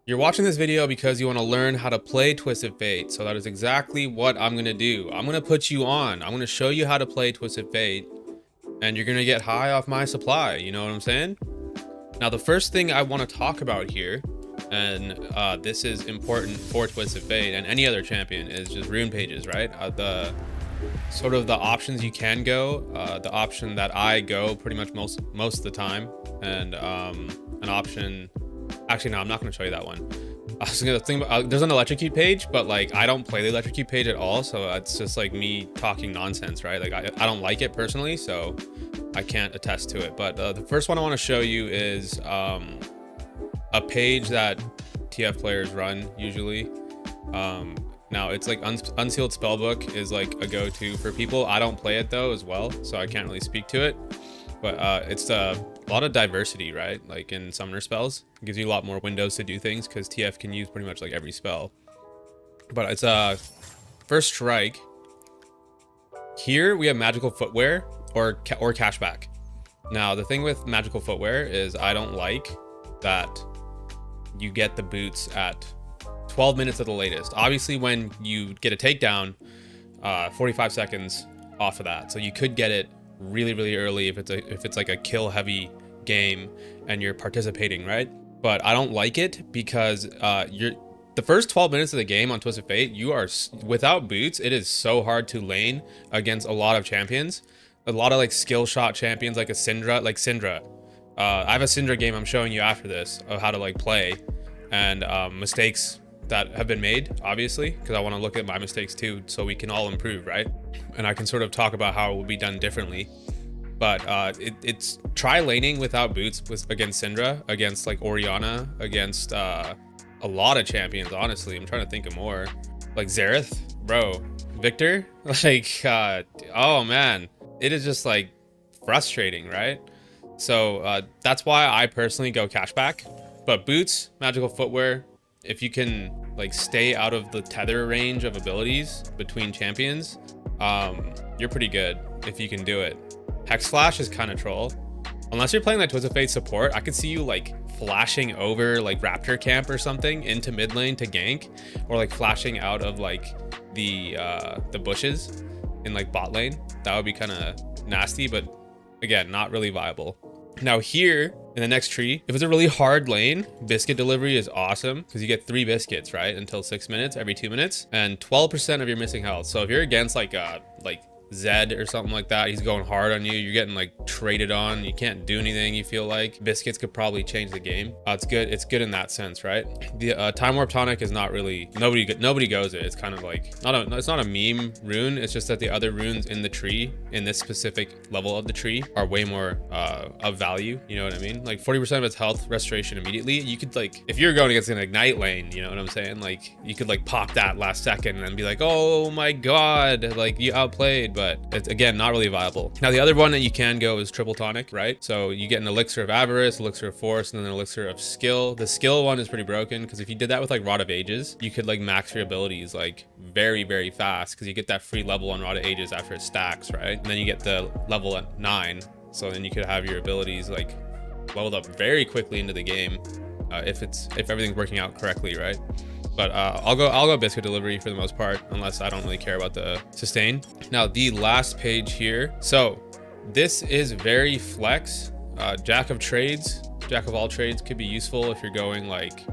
You're watching this video because you want to learn how to play Twisted Fate, so that is exactly what I'm going to do. I'm going to put you on. I'm going to show you how to play Twisted Fate, and you're going to get high off my supply, you know what I'm saying? Now, the first thing I want to talk about here, and this is important for Twisted Fate and any other champion, is just rune pages, right? The options you can go, the option that I go pretty much most of the time, and an option. Actually, no, I'm not going to show you that one. I was going to think about, there's an electrocute page, but like I don't play the electrocute page at all, so it's just like me talking nonsense, right? Like I don't like it personally, so I can't attest to it. But the first one I want to show you is a page that TF players run usually. Now it's like Unsealed Spellbook is like a go-to for people. I don't play it though as well, so I can't really speak to it. But it's a lot of diversity, right? Like in summoner spells, it gives you a lot more windows to do things because TF can use pretty much like every spell. But it's first strike. Here we have magical footwear or cashback. Now the thing with magical footwear is I don't like that you get the boots at 12 minutes at the latest. Obviously, when you get a takedown, 45 seconds off of that. So you could get it really early if it's like a kill heavy game and you're participating, right? But I don't like it because the first 12 minutes of the game on Twisted Fate, you are without boots. It is so hard to lane against a lot of champions, a lot of like skill shot champions like a Syndra. I have a Syndra game I'm showing you after this of how to like play and mistakes that have been made, obviously, because I want to look at my mistakes too, so we can all improve, right? And I can sort of talk about how it will be done differently. But it's try laning without boots against Syndra, against like Orianna, against a lot of champions, honestly. I'm trying to think of more. Like Xerath, bro, Victor, like, oh man, it is just like frustrating, right? So that's why I personally go cashback. But boots, magical footwear, if you can like stay out of the tether range of abilities between champions, you're pretty good if you can do it. Hex Flash is kind of troll. Unless you're playing like Twisted Fate support, I could see you like flashing over like Raptor camp or something into mid lane to gank, or like flashing out of like the bushes in like bot lane. That would be kind of nasty, but again, not really viable. Now here in the next tree, if it's a really hard lane, biscuit delivery is awesome because you get 3 biscuits, right? Until 6 minutes, every 2 minutes, and 12% of your missing health. So if you're against like Zed or something like that, he's going hard on you, you're getting like traded on, you can't do anything, you feel like biscuits could probably change the game. It's good in that sense, right? The Time Warp Tonic is not really, nobody goes it. It's kind of like it's not a meme rune. It's just that the other runes in the tree, in this specific level of the tree, are way more of value, you know what I mean? Like 40% of its health restoration immediately. You could like, if you're going against an ignite lane, you know what I'm saying, like you could like pop that last second and be like, oh my god, like you outplayed. But it's again not really viable. Now the other one that you can go is triple tonic, right? So you get an elixir of avarice, elixir of force, and then an elixir of skill. The skill one is pretty broken because if you did that with like Rod of Ages, you could like max your abilities like very fast because you get that free level on Rod of Ages after it stacks, right? And then you get the level at 9, so then you could have your abilities like leveled up very quickly into the game if everything's working out correctly, right? But I'll go biscuit delivery for the most part, unless I don't really care about the sustain. Now the last page here. So this is very flex. Jack of all trades could be useful if you're going like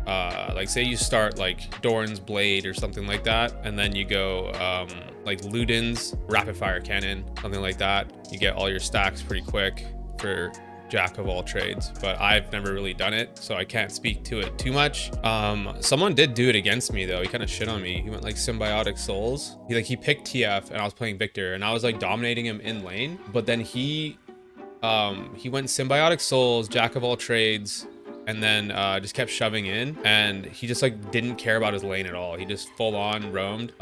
say you start like Doran's Blade or something like that, and then you go like Luden's rapid fire cannon, something like that. You get all your stacks pretty quick for Jack of all trades, but I've never really done it, so I can't speak to it too much. Someone did do it against me though. He kind of shit on me. He went like Symbiotic Souls. He picked TF and I was playing Victor and I was like dominating him in lane, but then he went Symbiotic Souls, Jack of all trades, and then just kept shoving in, and he just like didn't care about his lane at all. He just full on roamed,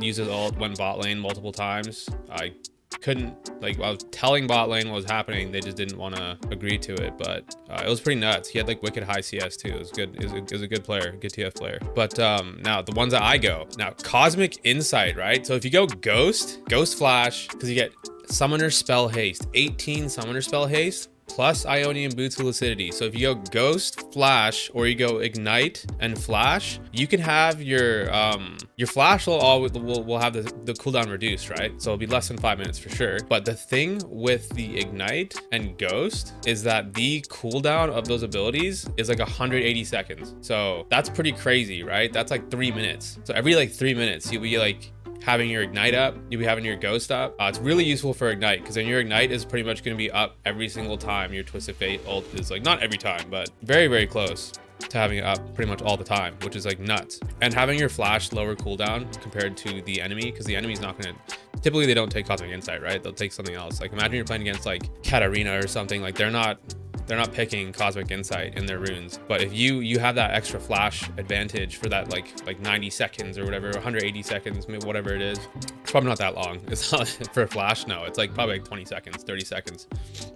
used his ult, went bot lane multiple times. I couldn't, like, I was telling bot lane what was happening, they just didn't want to agree to it. But it was pretty nuts. He had like wicked high CS too. It was good. It was a good player, good TF player. But now the ones that I go now, Cosmic Insight, right? So if you go Ghost Flash, because you get Summoner Spell Haste, 18 Summoner Spell Haste, plus Ionian Boots of Lucidity. So if you go Ghost, Flash, or you go Ignite and Flash, you can have your Flash will have the cooldown reduced, right? So it'll be less than 5 minutes for sure. But the thing with the Ignite and Ghost is that the cooldown of those abilities is like 180 seconds. So that's pretty crazy, right? That's like 3 minutes. So every like 3 minutes, you'll be like having your Ignite up, you'll be having your Ghost up. It's really useful for Ignite because then your Ignite is pretty much going to be up every single time your Twisted Fate ult is like, not every time, but very, very close to having it up pretty much all the time, which is like nuts. And having your Flash lower cooldown compared to the enemy, because the enemy's not going to, typically they don't take Cosmic Insight, right? They'll take something else. Like imagine you're playing against like Katarina or something, like they're not picking Cosmic Insight in their runes. But if you have that extra Flash advantage for that like 90 seconds or whatever, 180 seconds, whatever it is, it's probably not that long. It's not for a Flash, no, it's like probably like 20 seconds, 30 seconds.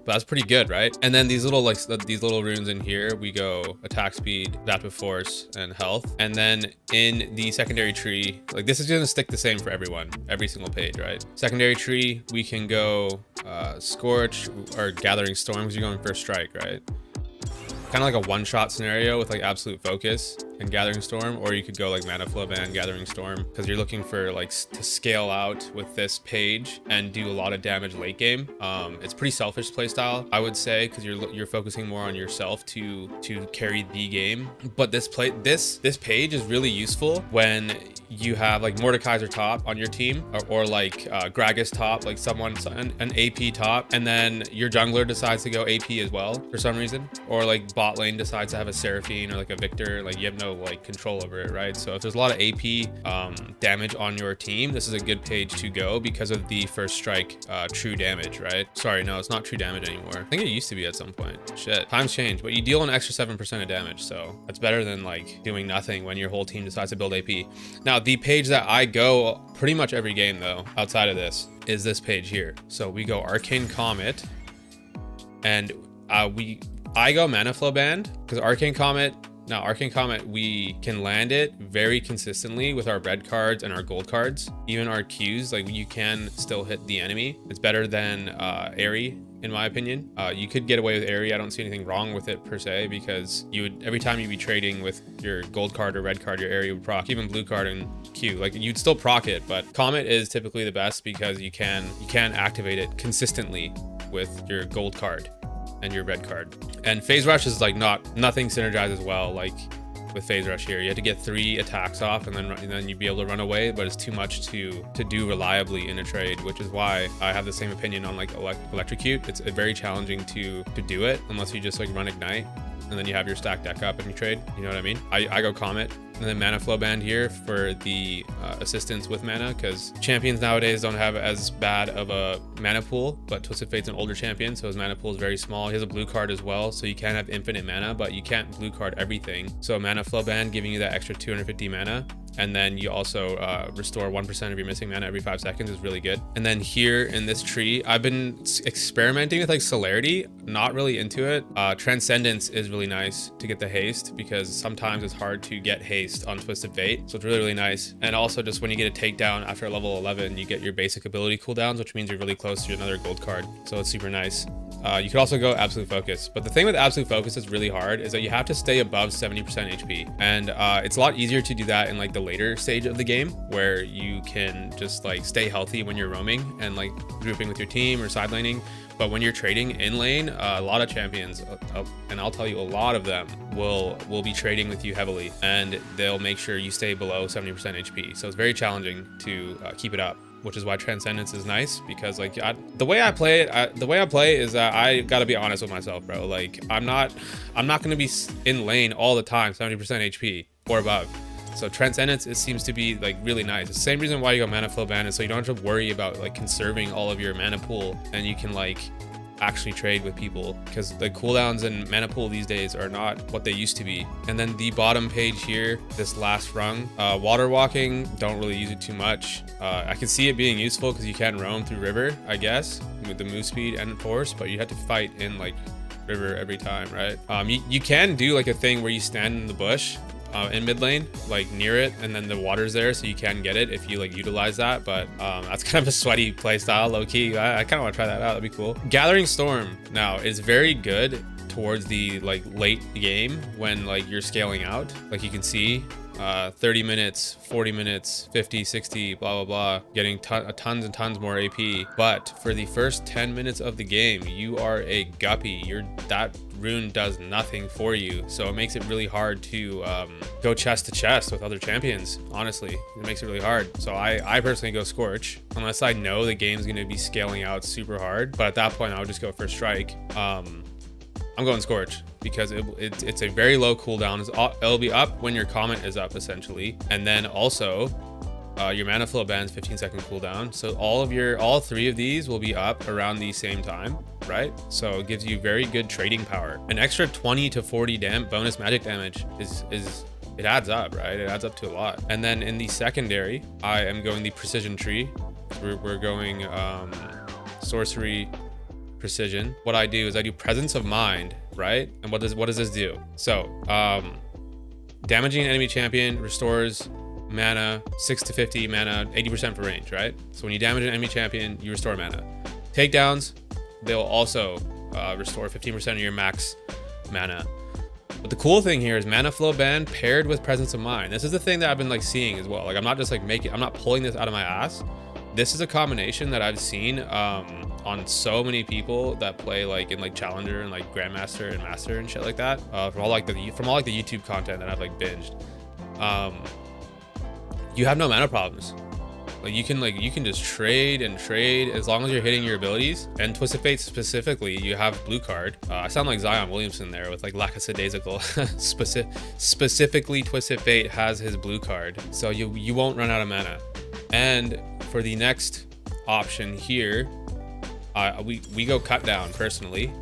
But that's pretty good, right? And then these little runes in here, we go attack speed, adaptive force, and health. And then in the secondary tree, like this is gonna stick the same for everyone, every single page, right? Secondary tree, we can go Scorch or Gathering Storm because you're going first strike, right? Kind of like a one-shot scenario with like Absolute Focus and Gathering Storm, or you could go like Mana Flow Band, Gathering Storm, because you're looking for like to scale out with this page and do a lot of damage late game. It's pretty selfish playstyle, I would say, because you're focusing more on yourself to carry the game. But this page is really useful when you have like Mordekaiser top on your team, or like Gragas top, like an AP top, and then your jungler decides to go AP as well for some reason, or like bot lane decides to have a Seraphine or like a Victor, like you have no like control over it, right? So if there's a lot of AP damage on your team, this is a good page to go because of the first strike true damage, right? Sorry, no, it's not true damage anymore. I think it used to be at some point. Shit, times change, but you deal an extra 7% of damage, so that's better than like doing nothing when your whole team decides to build AP. Now, the page that I go pretty much every game though, outside of this, is this page here. So we go Arcane Comet, and I go Mana Flow Band because Arcane Comet, we can land it very consistently with our red cards and our gold cards. Even our Qs, like you can still hit the enemy. It's better than Aerie, in my opinion. You could get away with Aerie. I don't see anything wrong with it per se, because every time you'd be trading with your gold card or red card, your Aerie would proc, even blue card and Q. Like you'd still proc it, but Comet is typically the best because you can activate it consistently with your gold card and your red card. And Phase Rush is like nothing synergizes well like with Phase Rush here. You have to get 3 attacks off and then you'd be able to run away, but it's too much to do reliably in a trade, which is why I have the same opinion on like Electrocute. It's very challenging to do it unless you just like run Ignite and then you have your stack deck up and you trade, you know what I mean? I go Comet, and then Mana Flow Band here for the assistance with mana, because champions nowadays don't have as bad of a mana pool, but Twisted Fate's an older champion, so his mana pool is very small. He has a blue card as well, so you can have infinite mana, but you can't blue card everything. So Mana Flow Band giving you that extra 250 mana, and then you also restore 1% of your missing mana every 5 seconds is really good. And then here in this tree, I've been experimenting with like Celerity, not really into it. Transcendence is really nice to get the haste, because sometimes it's hard to get haste on Twisted Fate, so it's really nice. And also just when you get a takedown after level 11, you get your basic ability cooldowns, which means you're really close to another gold card, so it's super nice. You could also go Absolute Focus, but the thing with Absolute Focus that's really hard is that you have to stay above 70% HP, and it's a lot easier to do that in like the later stage of the game, where you can just like stay healthy when you're roaming and like grouping with your team or side laning. But when you're trading in lane, a lot of champions, and I'll tell you, a lot of them will be trading with you heavily, and they'll make sure you stay below 70% HP. So it's very challenging to keep it up, which is why Transcendence is nice, because like the way I play is that I gotta be honest with myself, bro. Like I'm not gonna be in lane all the time 70% HP or above. So Transcendence, it seems to be like really nice. It's the same reason why you go Mana Flow Band, is so you don't have to worry about like conserving all of your mana pool, and you can like actually trade with people, because the cooldowns and mana pool these days are not what they used to be. And then the bottom page here, this last rung, water walking, don't really use it too much. I can see it being useful because you can roam through river, I guess, with the move speed and force, but you have to fight in like river every time, right? You can do like a thing where you stand in the bush in mid lane, like near it, and then the water's there, so you can get it if you like utilize that. But that's kind of a sweaty play style, low key. I kind of want to try that out. That'd be cool. Gathering Storm now is very good towards the like late game when like you're scaling out. Like you can see 30 minutes, 40 minutes, 50, 60, blah, blah, blah, getting tons and tons more AP. But for the first 10 minutes of the game, you are a guppy. That rune does nothing for you. So it makes it really hard to go chest to chest with other champions. Honestly, it makes it really hard. So I personally go Scorch, unless I know the game's gonna be scaling out super hard. But at that point, I would just go First Strike. I'm going Scorch because it's a very low cooldown. It'll be up when your comment is up, essentially. And then also your mana flow band's 15-second cooldown. So all three of these will be up around the same time, right? So it gives you very good trading power. An extra 20 to 40 bonus magic damage it adds up, right? It adds up to a lot. And then in the secondary, I am going the precision tree. We're going sorcery, precision. What I do is I do presence of mind, right? And what does this do? So damaging an enemy champion restores mana 6 to 50 mana, 80% for range, right? So when you damage an enemy champion, you restore mana. Takedowns, they'll also restore 15% of your max mana. But the cool thing here is mana flow band paired with presence of mind. This is the thing that I've been like seeing as well. Like I'm not just like I'm not pulling this out of my ass. This is a combination that I've seen on so many people that play like in like Challenger and like Grandmaster and Master and shit like that. From all like the YouTube content that I've like binged. You have no mana problems. Like you can just trade and trade as long as you're hitting your abilities. And Twisted Fate specifically, you have blue card. I sound like Zion Williamson there with like lackadaisical. Specifically, Twisted Fate has his blue card, so you won't run out of mana. And for the next option here, we go cut down personally.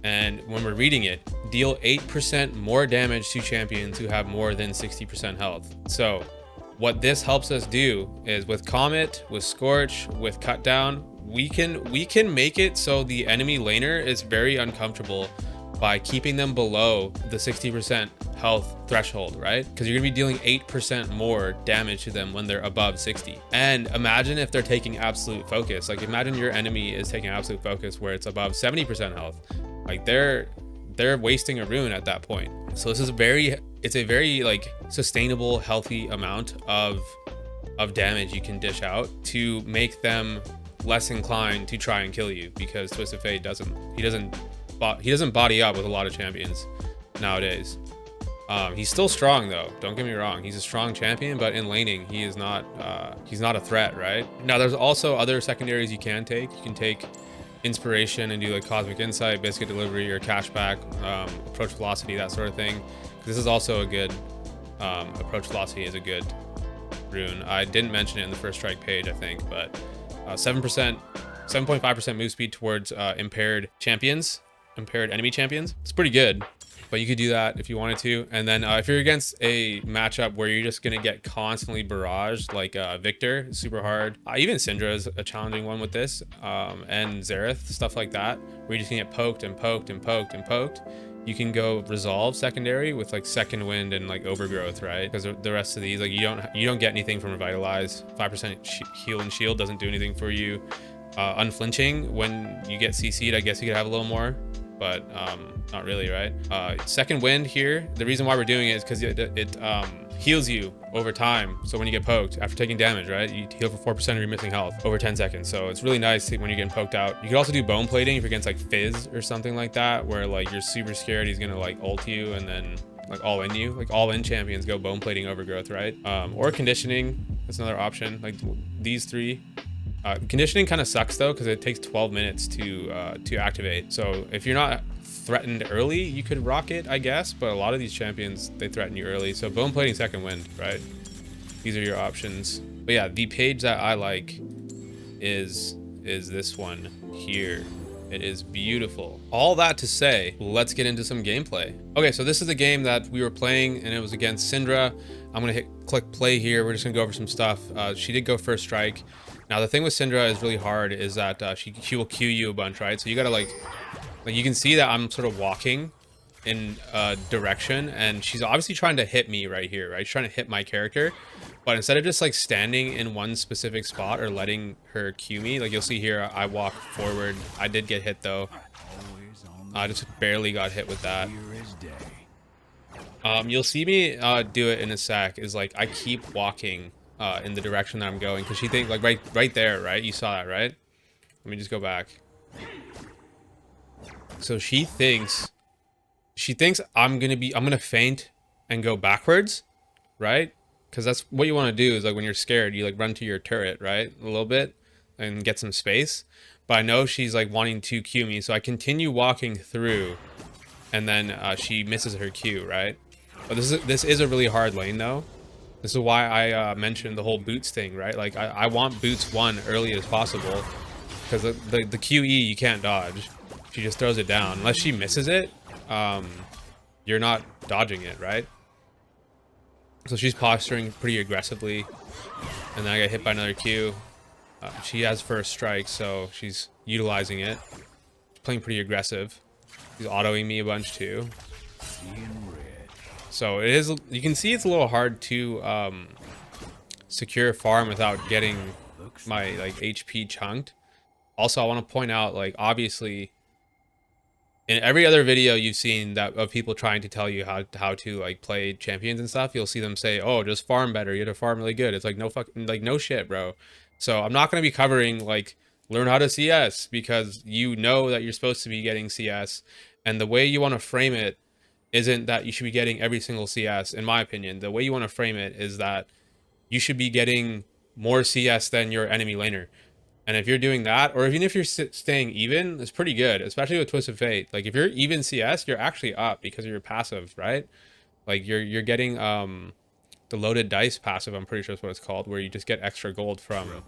And when we're reading it, deal 8% more damage to champions who have more than 60% health. So what this helps us do is with Comet, with Scorch, with Cut Down, we can make it so the enemy laner is very uncomfortable by keeping them below the 60% health threshold, right? Because you're gonna be dealing 8% more damage to them when they're above 60. And imagine if they're taking absolute focus. Like imagine your enemy is taking absolute focus where it's above 70% health. Like they're wasting a rune at that point. So this is it's a very like sustainable, healthy amount of damage you can dish out to make them less inclined to try and kill you, because Twisted Fate doesn't body up with a lot of champions nowadays. He's still strong though, don't get me wrong. He's a strong champion, but in laning, he's not a threat, right? Now there's also other secondaries you can take. You can take Inspiration and do like Cosmic Insight, Biscuit Delivery, or Cashback, Approach Velocity, that sort of thing. This is also a good, Approach Velocity is a good rune. I didn't mention it in the First Strike page, I think, but 7.5% move speed towards impaired enemy champions. It's pretty good. But you could do that if you wanted to. And then if you're against a matchup where you're just gonna get constantly barraged, like Victor, super hard. Even Syndra is a challenging one with this, and Xerath, stuff like that, where you're just gonna get poked and poked and poked and poked. You can go Resolve secondary with like Second Wind and like Overgrowth, right? Because the rest of these, like you don't get anything from Revitalize. 5% heal and shield doesn't do anything for you. Unflinching, when you get CC'd, I guess you could have a little more, but not really, right? Second Wind here, the reason why we're doing it is because it heals you over time. So when you get poked after taking damage, right, you heal for 4% of your missing health over 10 seconds. So it's really nice when you're getting poked out. You could also do Bone Plating if you're against like Fizz or something like that, where like you're super scared he's gonna like ult you and then like all in you. Like all in champions go Bone Plating Overgrowth, right? Or Conditioning, that's another option. Like these three. Conditioning kind of sucks though, because it takes 12 minutes to activate. So if you're not threatened early, you could rock it, I guess, but a lot of these champions, they threaten you early. So Bone Plating, Second Wind, right? These are your options. But yeah, the page that I like is this one here. It is beautiful. All that to say, let's get into some gameplay. Okay, so this is a game that we were playing and it was against Syndra. I'm gonna click play here. We're just gonna go over some stuff. She did go First Strike. Now the thing with Syndra is really hard is that she will Q you a bunch, right? So you gotta like you can see that I'm sort of walking in a direction, and she's obviously trying to hit me right here, right? She's trying to hit my character, but instead of just like standing in one specific spot or letting her cue me, like you'll see here, I walk forward. I did get hit though. I just barely got hit with that. You'll see me do it in a sec. Is like I keep walking in the direction that I'm going, because she thinks like right there, right? You saw that, right? Let me just go back. So she thinks I'm gonna feint and go backwards, right? Because that's what you want to do. Is like when you're scared, you like run to your turret, right, a little bit, and get some space. But I know she's like wanting to cue me, so I continue walking through, and then she misses her cue, right? But this is a really hard lane though. This is why I mentioned the whole boots thing, right? Like I want boots 1 early as possible, because the QE you can't dodge. She just throws it down. Unless she misses it, you're not dodging it, right? So she's posturing pretty aggressively, and then I get hit by another Q. She has first strike, so she's utilizing it. She's playing pretty aggressive. She's autoing me a bunch too. So it is. You can see it's a little hard to secure farm without getting my like HP chunked. Also, I want to point out, like, obviously, in every other video you've seen that of people trying to tell you how to like play champions and stuff, you'll see them say, "Oh, just farm better. You have to farm really good." It's like no shit, bro. So I'm not gonna be covering like learn how to CS, because you know that you're supposed to be getting CS, and the way you want to frame it isn't that you should be getting every single CS. In my opinion, the way you want to frame it is that you should be getting more CS than your enemy laner. And if you're doing that, or even if you're staying even, it's pretty good, especially with Twisted Fate. Like if you're even CS, you're actually up because of your passive, right? Like you're getting the loaded dice passive, I'm pretty sure that's what it's called, where you just get extra gold from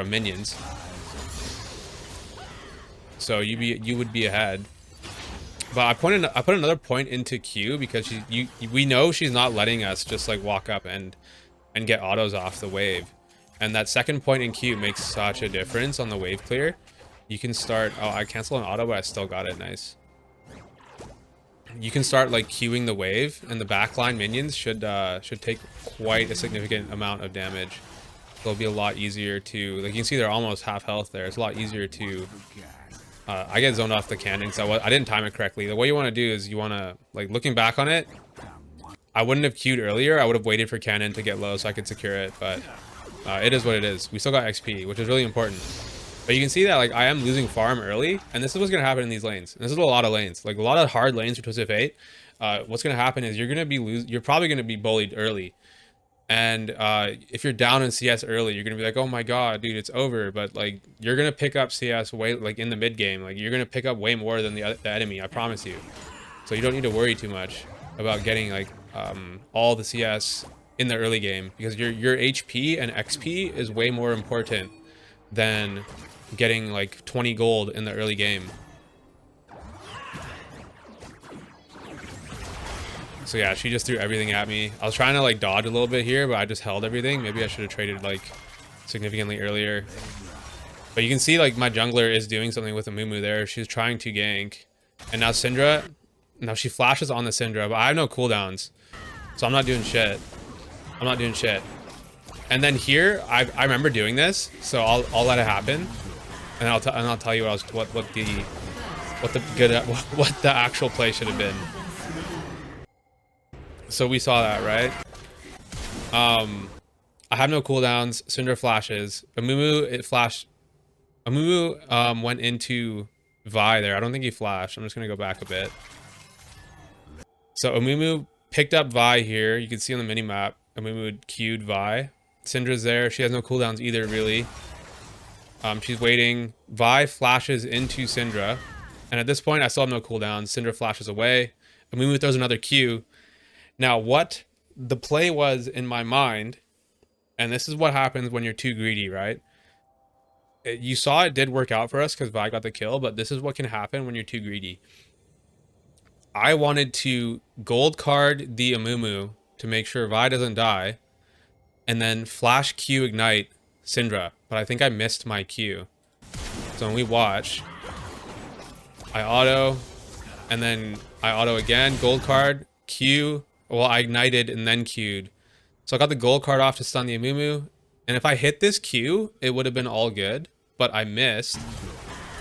minions. So you would be ahead. But I put another point into Q because we know she's not letting us just like walk up and get autos off the wave. And that second point in Q makes such a difference on the wave clear. You can start, oh, I canceled an auto, but I still got it, nice. You can start like queuing the wave, and the backline minions should take quite a significant amount of damage. It'll be a lot easier to, like you can see they're almost half health there. It's a lot easier to, I get zoned off the cannon, so I didn't time it correctly. The way you want to do is you want to, like looking back on it, I wouldn't have queued earlier. I would have waited for cannon to get low so I could secure it, but it is what it is. We still got XP, which is really important. But you can see that like I am losing farm early, and this is what's gonna happen in these lanes. And this is a lot of lanes, like a lot of hard lanes for Twisted Fate. What's gonna happen is you're probably gonna be bullied early, and if you're down in CS early, you're gonna be like, oh my god, dude, it's over. But like you're gonna pick up CS way like in the mid game, like you're gonna pick up way more than the enemy. I promise you. So you don't need to worry too much about getting like all the CS in the early game, because your HP and XP is way more important than getting like 20 gold in the early game. So yeah, she just threw everything at me. I was trying to like dodge a little bit here, but I just held everything. Maybe I should have traded like significantly earlier. But you can see like my jungler is doing something with Amumu there. She's trying to gank. And now Syndra, now she flashes on the Syndra, but I have no cooldowns. So I'm not doing shit. I'm not doing shit. And then here, I remember doing this, so I'll let it happen, and I'll tell you what the actual play should have been. So we saw that, right? I have no cooldowns. Syndra flashes. Amumu went into Vi there. I don't think he flashed. I'm just gonna go back a bit. So Amumu picked up Vi here. You can see on the mini map. Amumu queued Vi. Syndra's there. She has no cooldowns either, really. She's waiting. Vi flashes into Syndra. And at this point, I still have no cooldowns. Syndra flashes away. Amumu throws another Q. Now, what the play was in my mind, and this is what happens when you're too greedy, right? You saw it did work out for us because Vi got the kill, but this is what can happen when you're too greedy. I wanted to gold card the Amumu to make sure Vi doesn't die, and then flash Q ignite Syndra, but I think I missed my Q. So when we watch, I auto, and then I auto again, gold card, Q. Well, I ignited and then Q'd. So I got the gold card off to stun the Amumu. And if I hit this Q, it would have been all good. But I missed,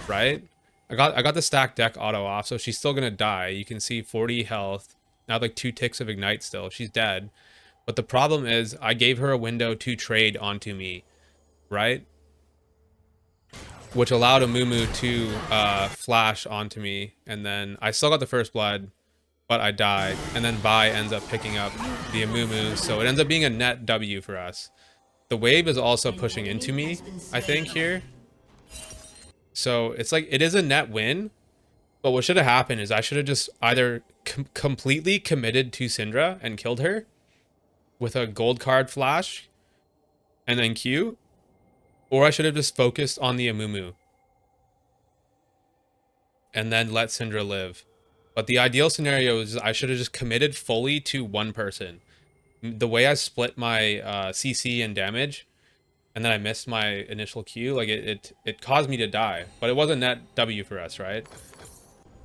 right? I got the stack deck auto off, so she's still gonna die. You can see 40 health. Now like 2 ticks of ignite still. She's dead. But the problem is I gave her a window to trade onto me, right? Which allowed Amumu to flash onto me. And then I still got the first blood, but I died. And then Vi ends up picking up the Amumu. So it ends up being a net W for us. The wave is also pushing into me, I think, here. So it's like, it is a net win. But what should have happened is I should have just either completely committed to Syndra and killed her with a gold card flash and then Q, or I should have just focused on the Amumu and then let Syndra live. But the ideal scenario is I should have just committed fully to one person. The way I split my CC and damage, and then I missed my initial Q, like it caused me to die. But it was a net W for us, right?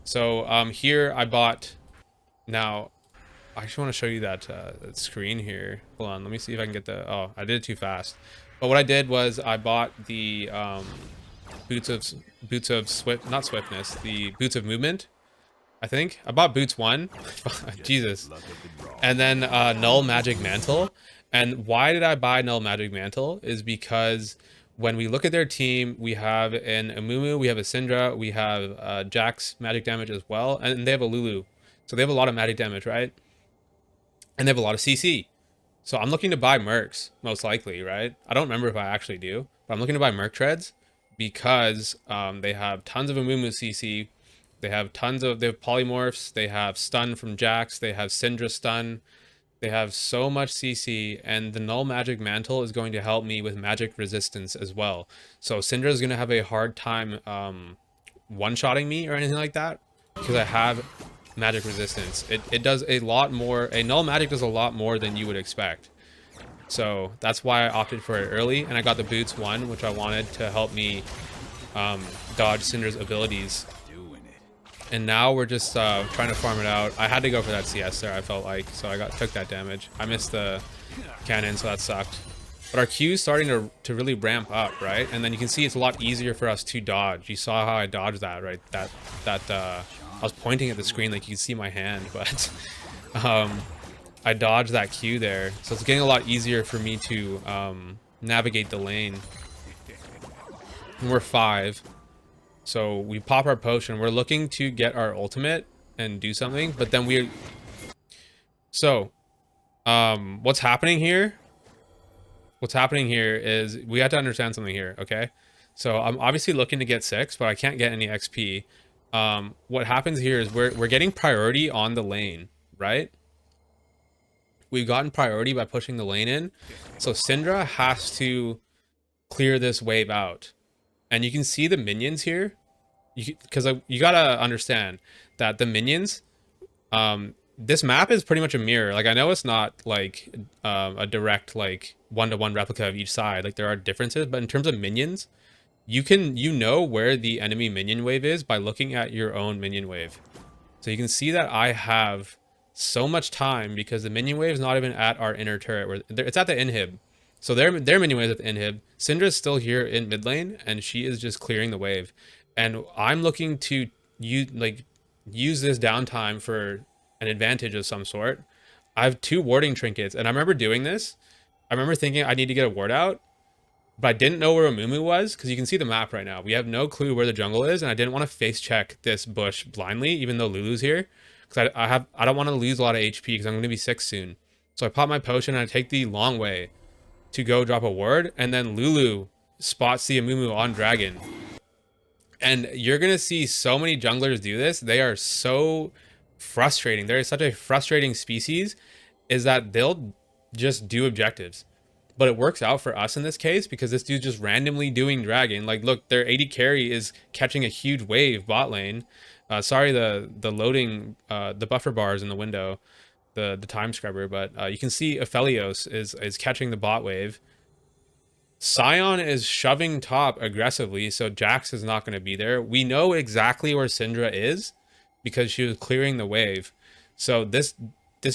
So here I bought. Now I actually want to show you that screen here. Hold on, let me see if I can get the... Oh, I did it too fast. But what I did was I bought the boots of swift, not swiftness, the boots of movement. I think I bought boots 1. Jesus. And then null magic mantle. And why did I buy null magic mantle is because when we look at their team, we have an Amumu, we have a Syndra, we have Jack's magic damage as well, and they have a Lulu. So they have a lot of magic damage, right? And they have a lot of CC. So I'm looking to buy Mercs, most likely, right? I don't remember if I actually do, but I'm looking to buy Merc Treads because they have tons of Amumu CC. They have polymorphs. They have stun from Jax. They have Syndra stun. They have so much CC, and the null magic mantle is going to help me with magic resistance as well. So Syndra is going to have a hard time one-shotting me or anything like that because I have magic resistance. It does a lot more. A null magic does a lot more than you would expect. So that's why I opted for it early, and I got the boots 1, which I wanted to help me dodge Syndra's abilities. And now we're just trying to farm it out. I had to go for that CS there, I felt like, so I took that damage. I missed the cannon, so that sucked. But our Q is starting to really ramp up, right? And then you can see it's a lot easier for us to dodge. You saw how I dodged that, right? I was pointing at the screen like you can see my hand, but I dodged that Q there. So it's getting a lot easier for me to navigate the lane. And we're 5. So we pop our potion. We're looking to get our ultimate and do something, but then we're... So, what's happening here? What's happening here is we have to understand something here, okay? So I'm obviously looking to get 6, but I can't get any XP. What happens here is we're getting priority on the lane, right? We've gotten priority by pushing the lane in. So Syndra has to clear this wave out. And you can see the minions here, because you gotta understand that the minions, this map is pretty much a mirror. Like, I know it's not like a direct like one-to-one replica of each side. Like, there are differences, but in terms of minions, you know where the enemy minion wave is by looking at your own minion wave. So you can see that I have so much time because the minion wave is not even at our inner turret. Where it's at the inhib. So their minion wave is at the inhib. Syndra's still here in mid lane, and she is just clearing the wave. And I'm looking to use this downtime for an advantage of some sort. I have 2 warding trinkets, and I remember doing this. I remember thinking I need to get a ward out, but I didn't know where Amumu was, because you can see the map right now. We have no clue where the jungle is, and I didn't want to face check this bush blindly, even though Lulu's here, because I don't want to lose a lot of HP because I'm going to be 6 soon. So I pop my potion and I take the long way to go drop a ward, and then Lulu spots the Amumu on dragon. And you're gonna see so many junglers do this. They are so frustrating. They're such a frustrating species, is that they'll just do objectives. But it works out for us in this case because this dude's just randomly doing dragon. Like, look, their AD carry is catching a huge wave bot lane. Sorry, the loading, the buffer bars in the window, the time scrubber, but you can see Aphelios is catching the bot wave. Sion is shoving top aggressively, so Jax is not going to be there. We know exactly where Syndra is because she was clearing the wave. So this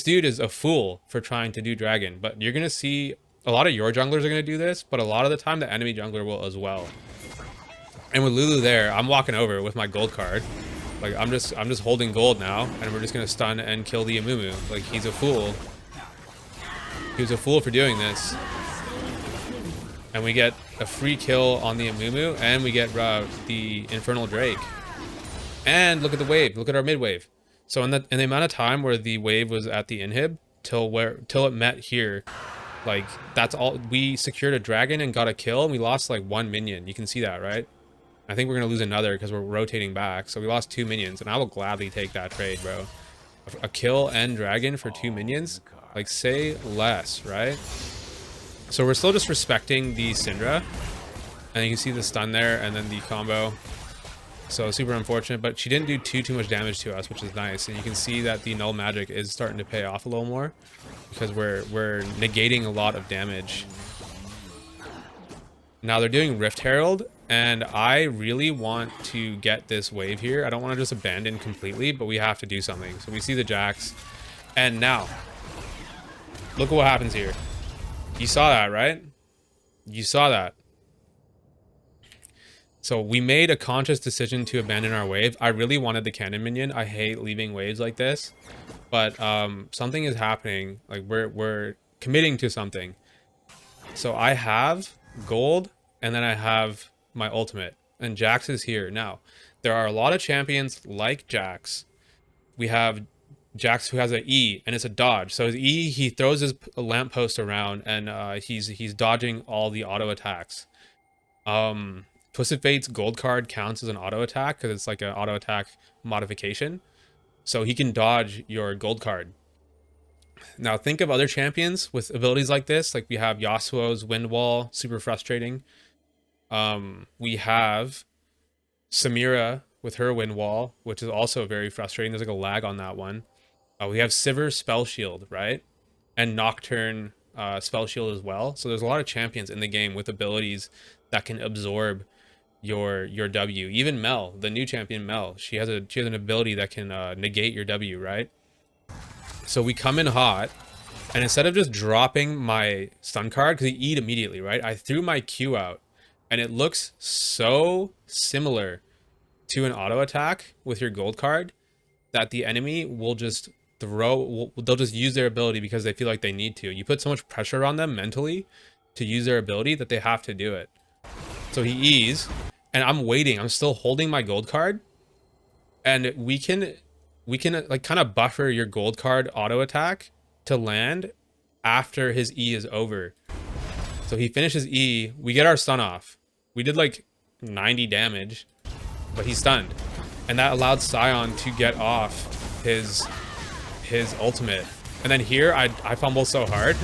dude is a fool for trying to do dragon, but you're gonna see a lot of your junglers are gonna do this, but a lot of the time the enemy jungler will as well. And with Lulu there, I'm walking over with my gold card. Like I'm just holding gold now, and we're just gonna stun and kill the Amumu. Like he's a fool. He was a fool for doing this. And we get a free kill on the Amumu, and we get the Infernal Drake. And look at the wave. Look at our mid wave. So in the amount of time where the wave was at the inhib till it met here, like that's all. We secured a dragon and got a kill, and we lost like 1 minion. You can see that, right? I think we're gonna lose another because we're rotating back. So we lost 2 minions, and I will gladly take that trade, bro. A kill and dragon for 2 minions, like say less, right? So we're still just respecting the Syndra, and you can see the stun there, and then the combo. So super unfortunate, but she didn't do too much damage to us, which is nice. And you can see that the null magic is starting to pay off a little more because we're negating a lot of damage. Now they're doing Rift Herald, and I really want to get this wave here. I don't want to just abandon completely, but we have to do something. So we see the Jax, and now look at what happens here. You saw that, right? You saw that. So we made a conscious decision to abandon our wave. I really wanted the cannon minion. I hate leaving waves like this, but something is happening. Like we're committing to something. So I have gold, and then I have my ultimate, and Jax is here. Now, there are a lot of champions like Jax. We have Jax who has an E, and it's a dodge. So his E, he throws his lamppost around, and he's dodging all the auto attacks. Twisted Fate's gold card counts as an auto attack because it's like an auto attack modification. So he can dodge your gold card. Now think of other champions with abilities like this. Like we have Yasuo's Wind Wall, super frustrating. We have Samira with her Wind Wall, which is also very frustrating. There's like a lag on that one. We have Sivir's Spell Shield, right? And Nocturne Spell Shield as well. So there's a lot of champions in the game with abilities that can absorb your W. Even Mel, the new champion Mel, she has an ability that can negate your W, right? So we come in hot, and instead of just dropping my stun card, because he E'd immediately, right? I threw my Q out, and it looks so similar to an auto attack with your gold card that the enemy will just they'll just use their ability because they feel like they need to. You put so much pressure on them mentally to use their ability that they have to do it. So he E's, and I'm waiting. I'm still holding my gold card, and we can like kind of buffer your gold card auto attack to land after his E is over. So he finishes E, we get our stun off. We did like 90 damage, but he's stunned, and that allowed Sion to get off his ultimate. And then here I fumble so hard.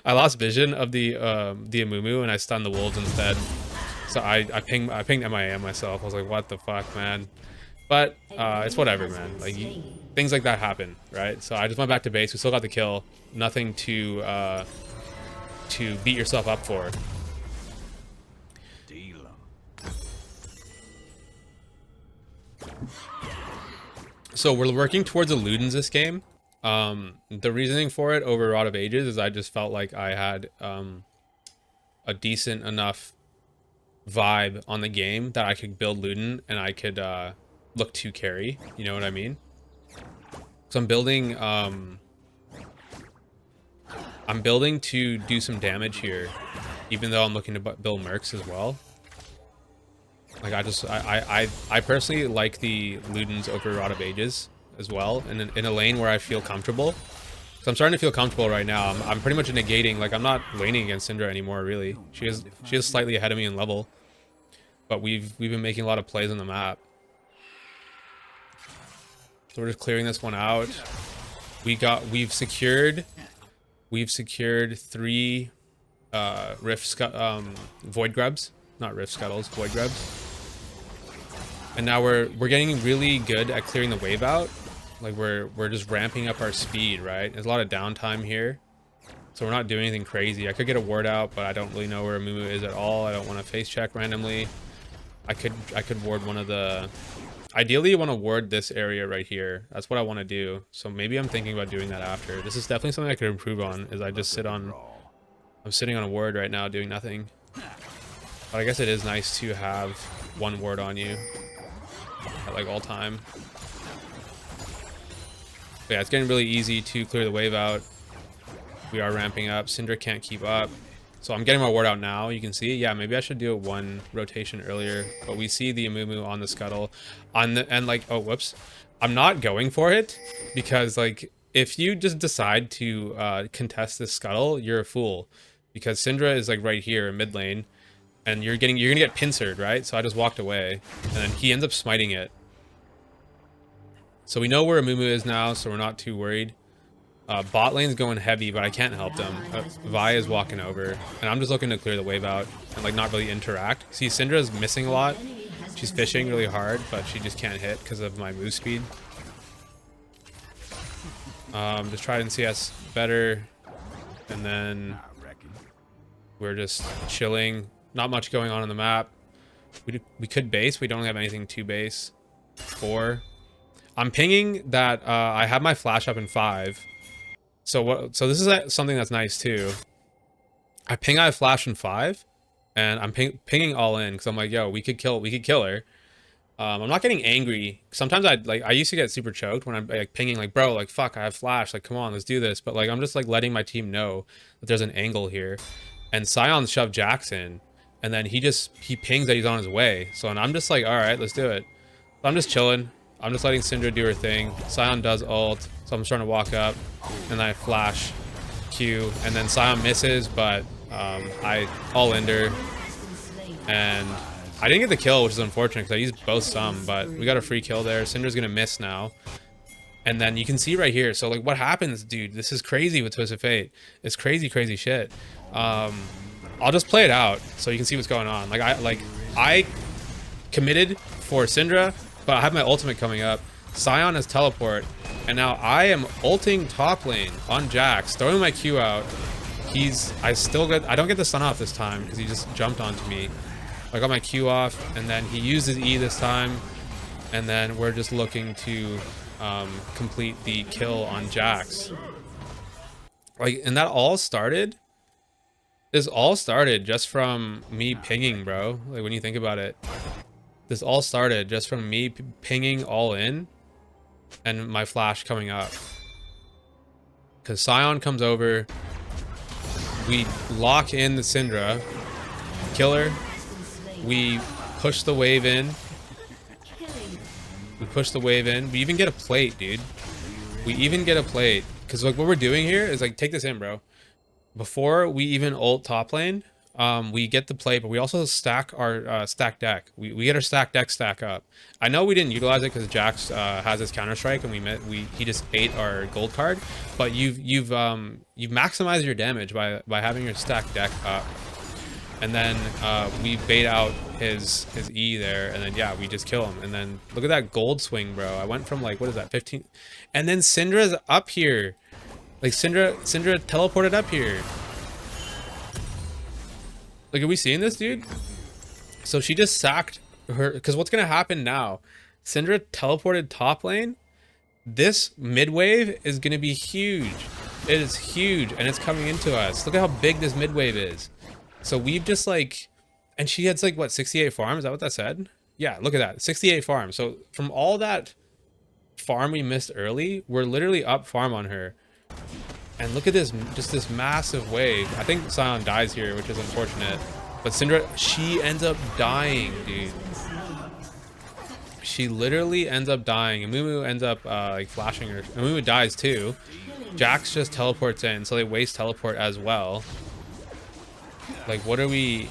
I lost vision of the Amumu, and I stunned the wolves instead. So I pinged MIA myself. I was like, what the fuck, man? But it's whatever, man. Like things like that happen, right? So I just went back to base. We still got the kill. Nothing to beat yourself up for. So we're working towards a Ludens this game. The reasoning for it over Rod of Ages is I just felt like I had a decent enough vibe on the game that I could build Luden and I could look to carry. You know what I mean? So I'm building to do some damage here, even though I'm looking to build mercs as well. Like I personally like the Ludens over Rod of Ages as well, in a lane where I feel comfortable. So I'm starting to feel comfortable right now. I'm pretty much negating, like I'm not laning against Syndra anymore, really. She is slightly ahead of me in level, but we've been making a lot of plays on the map. So we're just clearing this one out. We've secured 3 void grubs, not rift scuttles, void grubs. And now we're getting really good at clearing the wave out. Like we're just ramping up our speed, right? There's a lot of downtime here, so we're not doing anything crazy. I could get a ward out, but I don't really know where Amumu is at all. I don't want to face check randomly. I could ward one of the Ideally, you want to ward this area right here. That's what I want to do. So maybe I'm thinking about doing that after. This is definitely something I could improve on, is I just sit on... I'm sitting on a ward right now doing nothing. But I guess it is nice to have one ward on you at like all time. But yeah, it's getting really easy to clear the wave out. We are ramping up. Syndra can't keep up. So I'm getting my ward out now. You can see, yeah, maybe I should do it one rotation earlier. But we see the Amumu on the scuttle. And like, oh, whoops. I'm not going for it because like, if you just decide to contest this scuttle, you're a fool. Because Syndra is like right here in mid lane. And you're gonna get pincered, right? So I just walked away. And then he ends up smiting it. So we know where Amumu is now, so we're not too worried. Bot lane's going heavy, but I can't help them. Vi is walking over, and I'm just looking to clear the wave out and like not really interact. See, Syndra's missing a lot. She's fishing really hard, but she just can't hit because of my move speed. Just try and CS better, and then we're just chilling. Not much going on the map. We could base. We don't have anything to base. 4. I'm pinging that I have my flash up in 5. So this is something that's nice too. I have flash in 5, and I'm pinging all in because I'm like, yo, we could kill her. I'm not getting angry. Sometimes I used to get super choked when I'm like pinging like, bro, like fuck, I have flash, like come on, let's do this. But like I'm just like letting my team know that there's an angle here. And Sion shoved Jackson, and then he pings that he's on his way. So and I'm just like, all right, let's do it. So I'm just chilling. I'm just letting Syndra do her thing. Sion does ult, so I'm starting to walk up, and then I flash Q, and then Sion misses, but I all-in her, and I didn't get the kill, which is unfortunate because I used both some, but we got a free kill there. Syndra's gonna miss now, and then you can see right here. So like, what happens, dude? This is crazy with Twisted Fate. It's crazy, crazy shit. I'll just play it out so you can see what's going on. I committed for Syndra. But I have my ultimate coming up. Sion has teleport. And now I am ulting top lane on Jax, throwing my Q out. I don't get the stun off this time because he just jumped onto me. I got my Q off, and then he used his E this time. And then we're just looking to complete the kill on Jax. Like, and that all started? This all started just from me pinging, bro. Like, when you think about it. This all started just from me pinging all in and my flash coming up. Because Sion comes over, we lock in the Syndra, kill her, we push the wave in. We even get a plate, dude. We even get a plate. Because like what we're doing here is like, take this in, bro. Before we even ult top lane, we get the play, but we also stack our stack deck. We get our stack deck stack up. I know we didn't utilize it because Jax has his counter strike, and he just ate our gold card. But you've maximized your damage by having your stack deck up, and then we bait out his E there, and then yeah, we just kill him. And then look at that gold swing, bro. I went from like, what is that, 15, and then Syndra's up here. Like Syndra teleported up here. Like, are we seeing this, dude? So she just sacked her, because what's gonna happen now? Syndra teleported top lane. This mid wave is gonna be huge. It is huge, and it's coming into us. Look at how big this mid wave is. So we've just like, and she has like what, 68 farm? Is that what that said? Yeah, look at that, 68 farm. So from all that farm we missed early, we're literally up farm on her. And look at this, just this massive wave. I think Sion dies here, which is unfortunate. But Syndra, she ends up dying, dude. She literally ends up dying. Amumu ends up like flashing her. Amumu dies too. Jax just teleports in, so they waste teleport as well. Like, what are we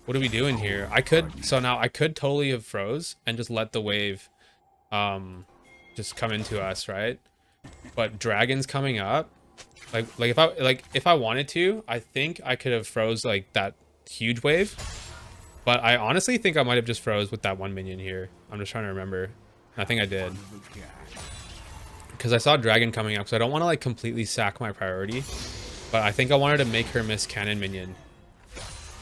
doing here? I could totally have froze and just let the wave just come into us, right? But Dragon's coming up. If I wanted to, I think I could have froze like that huge wave, but I honestly think I might have just froze with that one minion here. I'm just trying to remember. I think I did, because I saw Dragon coming up, so I don't want to like completely sack my priority, but I think I wanted to make her miss cannon minion.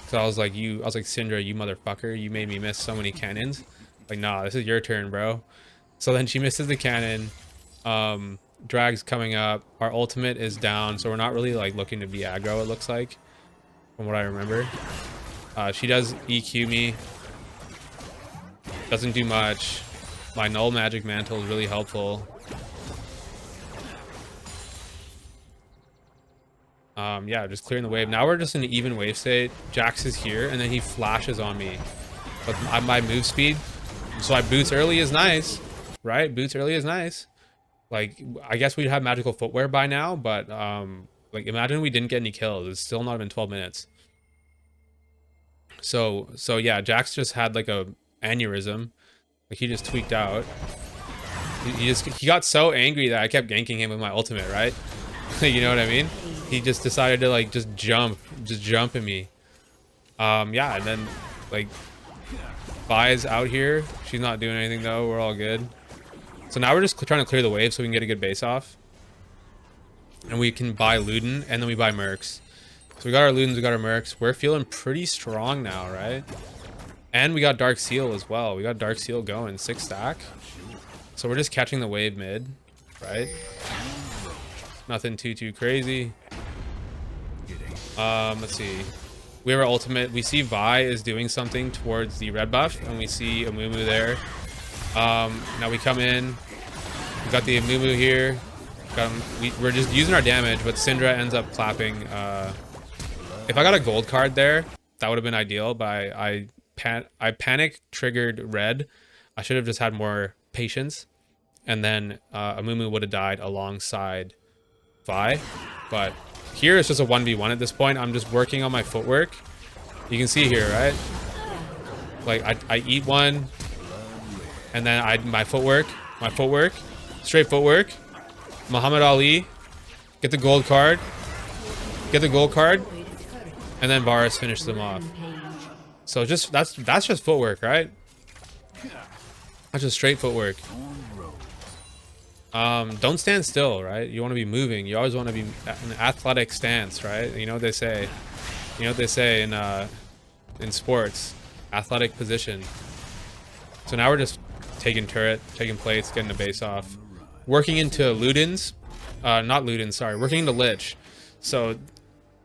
So I was like, Syndra, you motherfucker, you made me miss so many cannons. Like, nah, this is your turn, bro. So then she misses the cannon. Drag's coming up. Our ultimate is down, so we're not really like looking to be aggro, it looks like, from what I remember. She does EQ me. Doesn't do much. My null magic mantle is really helpful. Yeah, just clearing the wave. Now we're just in an even wave state. Jax is here, and then he flashes on me. But my move speed, so I boots early is nice, right? Boots early is nice. Like, I guess we'd have magical footwear by now, but like, imagine we didn't get any kills. It's still not even 12 minutes. So yeah, Jax just had like a aneurysm. Like, he just tweaked out. He got so angry that I kept ganking him with my ultimate, right? You know what I mean? He just decided to like just jump at me. Yeah, and then like Vi's out here. She's not doing anything though. We're all good. So now we're just trying to clear the wave so we can get a good base off. And we can buy Luden, and then we buy Mercs. So we got our Ludens, we got our Mercs. We're feeling pretty strong now, right? And we got Dark Seal as well. We got Dark Seal going, 6 stack. So we're just catching the wave mid, right? Nothing too crazy. Let's see. We have our ultimate. We see Vi is doing something towards the red buff, and we see Amumu there. Now we come in. We got the Amumu here. We're just using our damage, but Syndra ends up clapping. If I got a gold card there, that would have been ideal, but I panic triggered red. I should have just had more patience, and then Amumu would have died alongside Vi. But here it's just a 1v1 at this point. I'm just working on my footwork. You can see here, right? Like, I eat one, and then my footwork, straight footwork. Muhammad Ali, get the gold card, and then Varus finishes them off. So just that's just footwork, right? That's just straight footwork. Don't stand still, right? You want to be moving. You always want to be in an athletic stance, right? You know what they say. You know what they say in sports, athletic position. So now we're just taking turret, taking plates, getting the base off, working into Ludens, not Ludens, sorry, working into Lich. So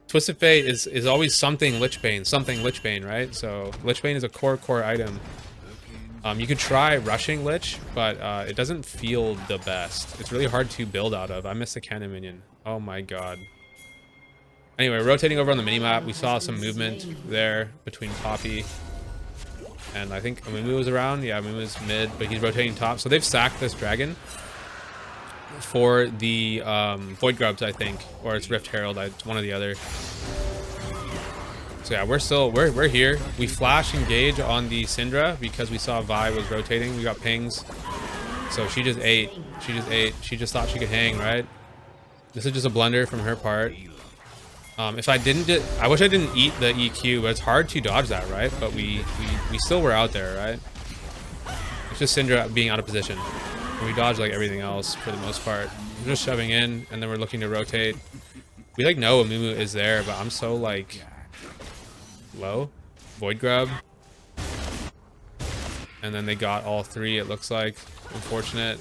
Twisted Fate is always something Lichbane, right? So Lichbane is a core item. You could try rushing Lich, but it doesn't feel the best. It's really hard to build out of. I missed the cannon minion. Oh my god. Anyway, rotating over on the minimap, we saw some movement there between Poppy and I think Amumu was around. Yeah, Amumu's mid, but he's rotating top. So they've sacked this dragon for the Void Grubs, I think, or it's Rift Herald. It's one or the other. So yeah, we're here. We flash engage on the Syndra because we saw Vi was rotating. We got pings. So she just ate. She just thought she could hang, right? This is just a blunder from her part. If I wish I didn't eat the EQ, but it's hard to dodge that, right? But we still were out there, right? It's just Syndra being out of position. And we dodge like everything else for the most part. We're just shoving in, and then we're looking to rotate. We like know Amumu is there, but I'm so like low. Void Grub. And then they got all 3, it looks like. Unfortunate.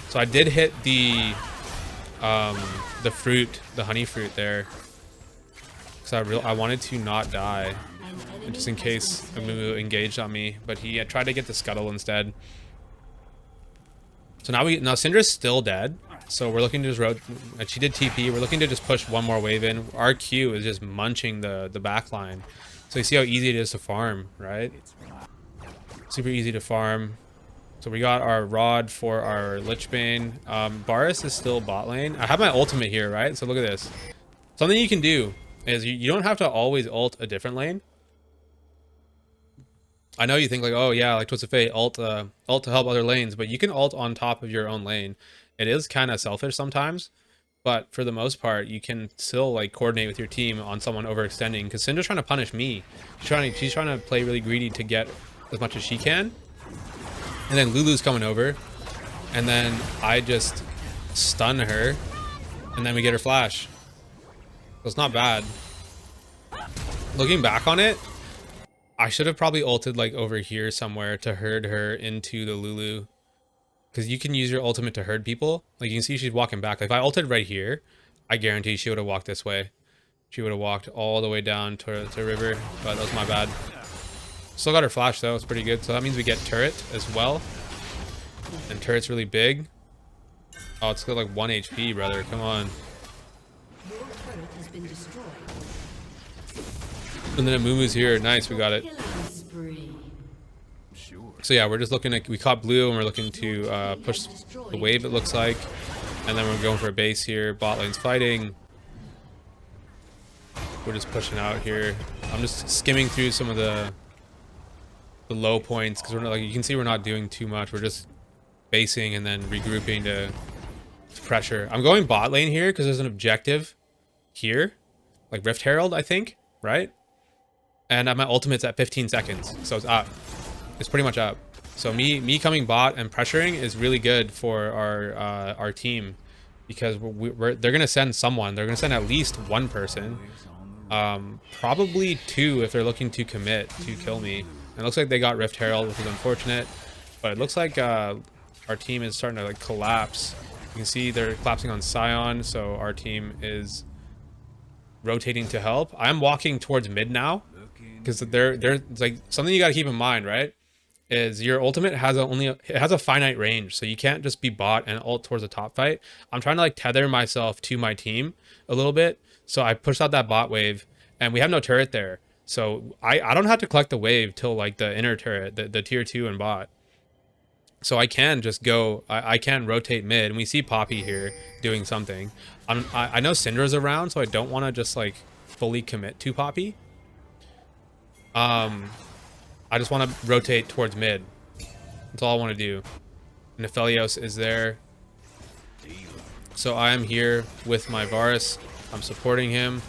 So I did hit the fruit, the honey fruit there. Because I wanted to not die. Just in case Amumu engaged on me. But he tried to get the scuttle instead. So now Syndra's still dead. So we're looking to just she did TP. We're looking to just push one more wave in. Our Q is just munching the back line. So you see how easy it is to farm, right? Super easy to farm. So we got our rod for our Lichbane. Varus is still bot lane. I have my ultimate here, right? So look at this. Something you can do is you don't have to always ult a different lane. I know you think like, oh yeah, like Twisted Fate, ult to help other lanes, but you can ult on top of your own lane. It is kind of selfish sometimes, but for the most part, you can still like coordinate with your team on someone overextending. Because Syndra's trying to punish me. She's trying to play really greedy to get as much as she can. And then Lulu's coming over, and then I just stun her, and then we get her flash. So it's not bad. Looking back on it, I should have probably ulted like over here somewhere to herd her into the Lulu. Because you can use your ultimate to herd people. Like you can see she's walking back. Like if I ulted right here, I guarantee she would have walked this way. She would have walked all the way down to river, but that was my bad. Still got her flash though, it's pretty good. So that means we get turret as well. And turret's really big. Oh, it's got like 1 HP, brother. Come on. And then Amumu's here. Nice, we got it. So yeah, we're just looking at, we caught blue and we're looking to push the wave, it looks like. And then we're going for a base here. Bot lane's fighting. We're just pushing out here. I'm just skimming through some of the low points because we're not, like you can see, we're not doing too much. We're just basing and then regrouping to pressure. I'm going bot lane here because there's an objective here, like Rift Herald, I think, right? And my ultimate's at 15 seconds, so it's up. It's pretty much up. So me coming bot and pressuring is really good for our team because they're gonna send someone. They're gonna send at least one person, probably two if they're looking to commit to kill me. And it looks like they got Rift Herald, which is unfortunate, but it looks like our team is starting to like collapse. You can see they're collapsing on Scion, so our team is rotating to help. I'm walking towards mid now because they're like something you got to keep in mind, right? Is your ultimate has it has a finite range, so you can't just be bot and ult towards the top fight. I'm trying to like tether myself to my team a little bit, so I pushed out that bot wave, and we have no turret there, so I don't have to collect the wave till like the inner turret, the tier 2 and bot. So I can just go, I can rotate mid, and we see Poppy here doing something. I know Syndra's around, so I don't want to just like fully commit to Poppy. I just want to rotate towards mid. That's all I want to do. And Aphelios is there. So I am here with my Varus. I'm supporting him.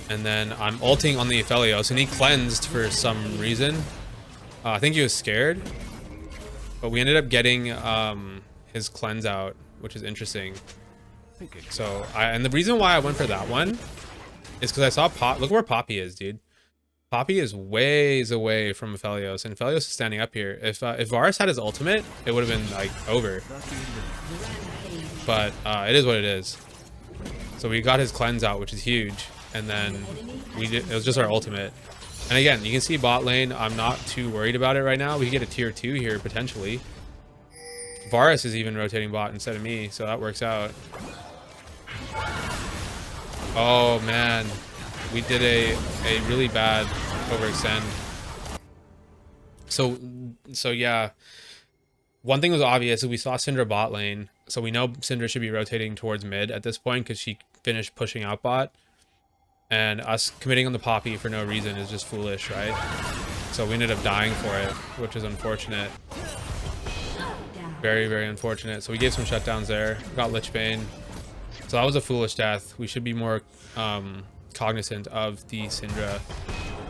And then I'm ulting on the Aphelios, and he cleansed for some reason. I think he was scared. But we ended up getting his cleanse out, which is interesting. So, and the reason why I went for that one is because I saw look where Poppy is, dude. Poppy is ways away from Aphelios, and Aphelios is standing up here. If Varus had his ultimate, it would have been like over. But it is what it is. So we got his cleanse out, which is huge, and then it was just our ultimate. And again, you can see bot lane, I'm not too worried about it right now. We could get a tier 2 here, potentially. Varus is even rotating bot instead of me, so that works out. Oh, man. We did a really bad overextend. So yeah. One thing was obvious is we saw Syndra bot lane, so we know Syndra should be rotating towards mid at this point because she finished pushing out bot. And us committing on the Poppy for no reason is just foolish, right? So we ended up dying for it, which is unfortunate. Very, very unfortunate. So we gave some shutdowns there. Got Lich Bane. So that was a foolish death. We should be more cognizant of the Syndra,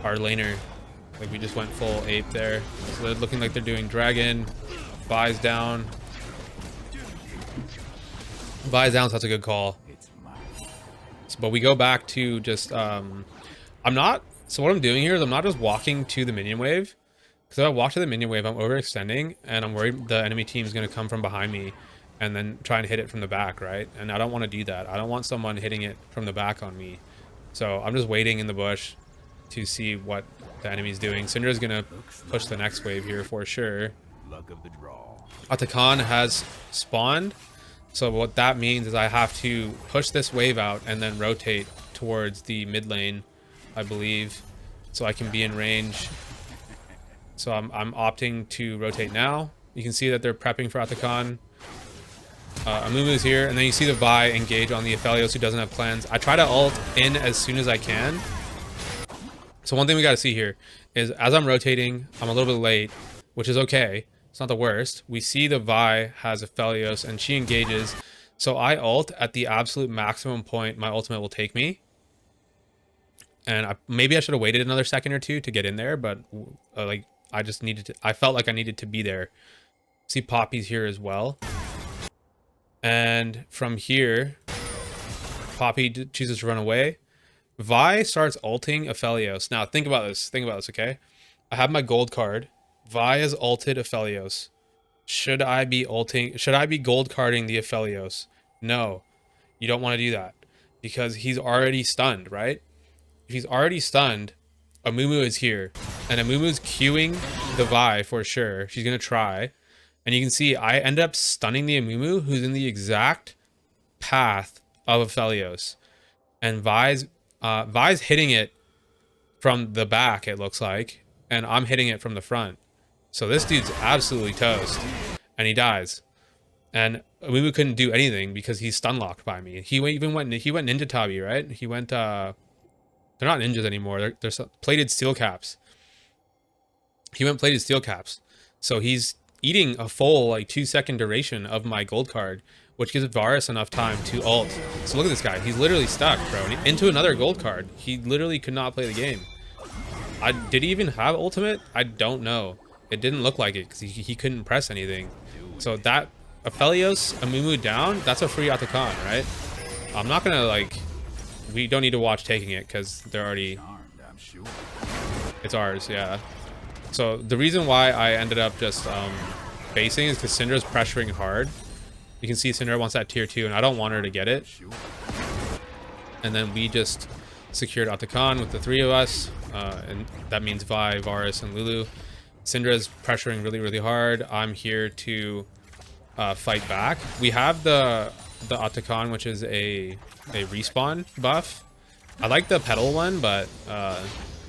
our laner. Like we just went full ape there. So they're looking like they're doing dragon. Buys down. Buys down, so that's a good call. But we go back to just so what I'm doing here is I'm not just walking to the minion wave, because if I walk to the minion wave I'm overextending and I'm worried the enemy team is going to come from behind me and then try and hit it from the back, right? And I don't want to do that. I don't want someone hitting it from the back on me, so I'm just waiting in the bush to see what the enemy's doing. Syndra's going to push the next wave here for sure. Luck of the draw. Atakan has spawned. So what that means is I have to push this wave out and then rotate towards the mid lane, I believe, so I can be in range. So I'm opting to rotate now. You can see that they're prepping for Atakan. Amumu's here, and then you see the Vi engage on the Aphelios who doesn't have cleanse. I try to ult in as soon as I can. So one thing we got to see here is as I'm rotating, I'm a little bit late, which is okay. It's not the worst. We see the Vi has Aphelios and she engages. So I ult at the absolute maximum point my ultimate will take me. And maybe I should have waited another second or two to get in there, but like I felt like I needed to be there. See Poppy's here as well. And from here, Poppy chooses to run away. Vi starts ulting Aphelios. Now think about this, okay? I have my gold card. Vi has ulted Aphelios. Should I be ulting? Should I be gold carding the Aphelios? No, you don't want to do that because he's already stunned, right? If he's already stunned, Amumu is here, and Amumu's queuing the Vi for sure. She's gonna try, and you can see I end up stunning the Amumu, who's in the exact path of Aphelios, and Vi's hitting it from the back. It looks like, and I'm hitting it from the front. So this dude's absolutely toast, and he dies. And Amumu couldn't do anything because he's stun locked by me. He went Ninja Tabi, right? He went they're not ninjas anymore. They're plated steel caps. He went plated steel caps. So he's eating a full like 2-second duration of my gold card, which gives Varus enough time to ult. So look at this guy. He's literally stuck, bro. Into another gold card. He literally could not play the game. Did he even have ultimate? I don't know. It didn't look like it because he couldn't press anything. So that Aphelios, Amumu down, that's a free Atakan, right? I'm not gonna like, we don't need to watch taking it because they're already, it's ours, yeah. So the reason why I ended up just basing is because Syndra's pressuring hard. You can see Syndra wants that tier 2 and I don't want her to get it. And then we just secured Atakan with the 3 of us. And that means Vi, Varus, and Lulu. Syndra's pressuring really, really hard. I'm here to fight back. We have the Atakan, which is a respawn buff. I like the pedal one, but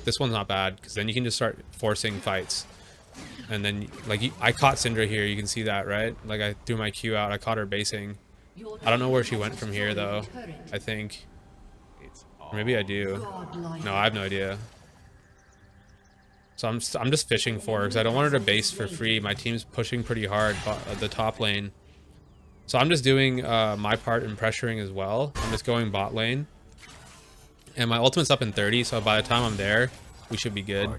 this one's not bad because then you can just start forcing fights. And then, like, I caught Syndra here. You can see that, right? Like, I threw my Q out. I caught her basing. I don't know where she went from here, though. I think. Or maybe I do. No, I have no idea. So I'm just fishing for her because I don't want her to base for free. My team's pushing pretty hard the top lane. So I'm just doing my part in pressuring as well. I'm just going bot lane. And my ultimate's up in 30, so by the time I'm there, we should be good.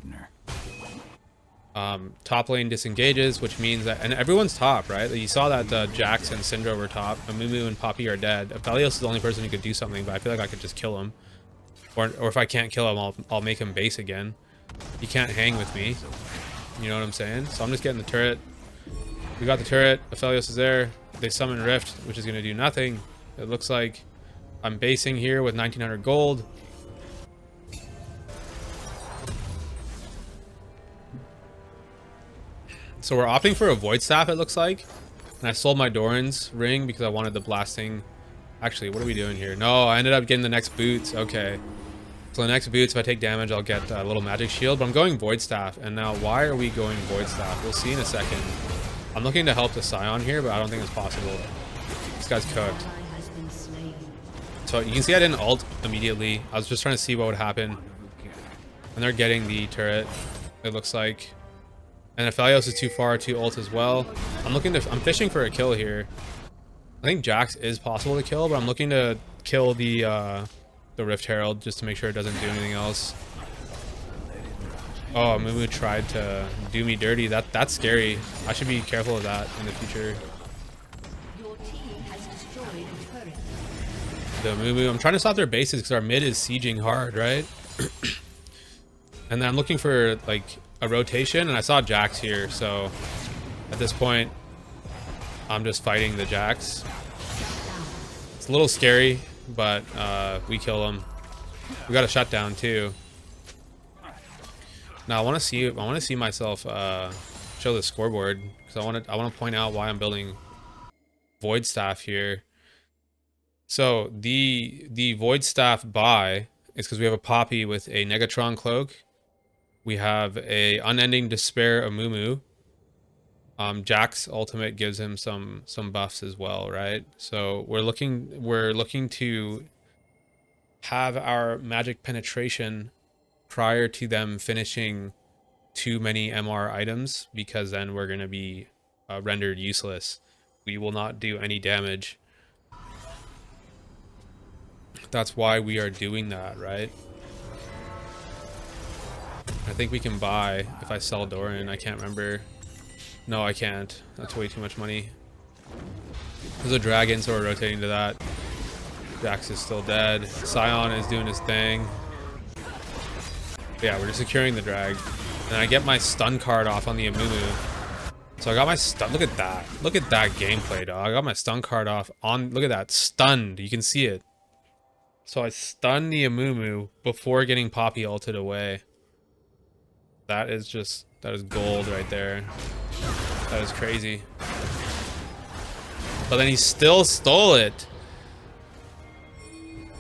Top lane disengages, which means that, and everyone's top, right? You saw that Jax and Syndra were top. Amumu and Poppy are dead. Aphelios is the only person who could do something, but I feel like I could just kill him. Or if I can't kill him, I'll make him base again. He can't hang with me. You know what I'm saying? So I'm just getting the turret. We got the turret. Aphelios is there. They summon Rift, which is going to do nothing. It looks like I'm basing here with 1900 gold. So we're opting for a Void Staff, it looks like. And I sold my Doran's ring because I wanted the blasting. Actually, what are we doing here? No, I ended up getting the next boots. Okay. So the next boots, if I take damage, I'll get a little magic shield. But I'm going Void Staff. And now, why are we going Void Staff? We'll see in a second. I'm looking to help the Scion here, but I don't think it's possible. This guy's cooked. So you can see I didn't ult immediately. I was just trying to see what would happen. And they're getting the turret, it looks like. And Aphelios is too far to ult as well. I'm fishing for a kill here. I think Jax is possible to kill, but I'm looking to kill the Rift Herald just to make sure it doesn't do anything else. Oh, Mumu tried to do me dirty. That's scary. I should be careful of that in the future. The Mumu, I'm trying to stop their bases because our mid is sieging hard, right? And then I'm looking for like a rotation, and I saw Jax here, so at this point I'm just fighting the Jax. It's a little scary, but we kill him. We got a shutdown too. Now I want to see myself show the scoreboard because I want to point out why I'm building Void Staff here. So the Void Staff buy is because we have a Poppy with a Negatron cloak. We have a Unending Despair Amumu. Jack's ultimate gives him some buffs as well, right? So we're looking to have our magic penetration prior to them finishing too many MR items, because then we're going to be rendered useless. We will not do any damage. That's why we are doing that, right? I think we can buy if I sell Doran. I can't remember. No, I can't. That's way too much money. There's a dragon, so we're rotating to that. Jax is still dead. Scion is doing his thing. But yeah, we're just securing the drag. And I get my stun card off on the Amumu. So I got my stun. Look at that. Look at that gameplay, dog. I got my stun card off on. Look at that. Stunned. You can see it. So I stunned the Amumu before getting Poppy ulted away. That is gold right there. That is crazy. But then he still stole it.